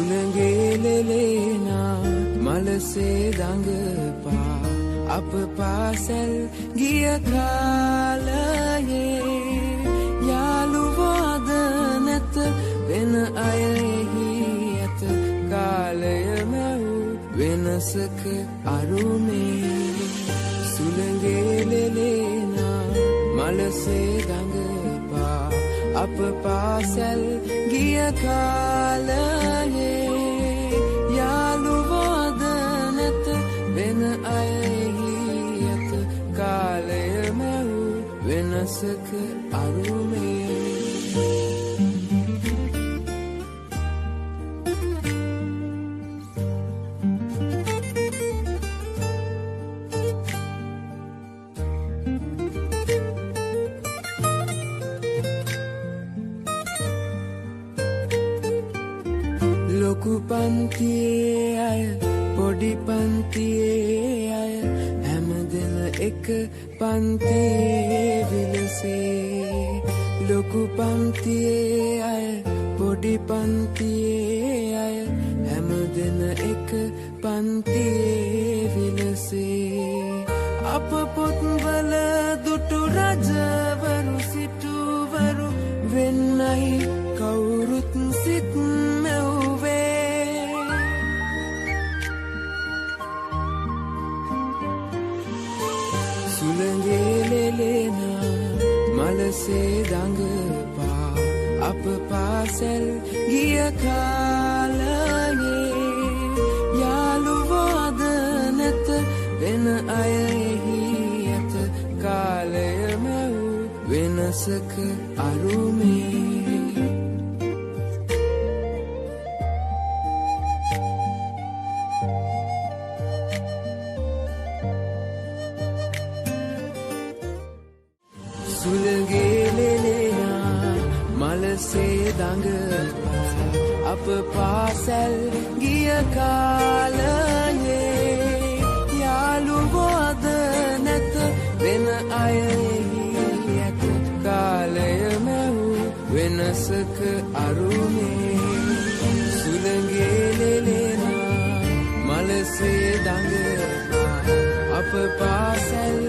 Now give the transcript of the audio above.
සුළඟේලෙලේනා මලසේ දඟපා අප පාසැල් ගිය කාලයේ යාළුවාද නැත වෙන අයෙහි ඇත කාලය මැව් වෙනසක අරුමේ සුළඟේලෙලේනා මලසේ දඟපා අප පාසැල් ගිය කාලයේ යාළුවාද නැත වෙන අයෙහි ඇත කාලය මැව් වෙනසක අරුමේ ලොකු පන්තියේ අය පොඩි පන්තියේ අය හැමදෙන එක පන්තියේ විලසේ ලොකු පන්තියේ අය පොඩි පන්තියේ අය හැමදෙන එක පන්තියේ විලසේ අප පොත්වල දුටු රජවරු සිටුවරු වෙන්නයි කවුරුත් සිත් සුළඟේලෙලේනා මලසේ දඟපා අප පාසැල් ගිය කාලයේ යාළුවාද නැත වෙන අයෙහි ඇත කාලය මැව් වෙනසක අරුමේ සුළඟේලෙලේනා මලසේ දඟපා අප පාසැල් ගිය කාලයේ යාළුවාද නැත වෙන අයෙහි ඇත කාලය මැව් වෙනසක අරුමේ සුළඟේලෙලේනා මලසේ දඟපා අප පාසැල්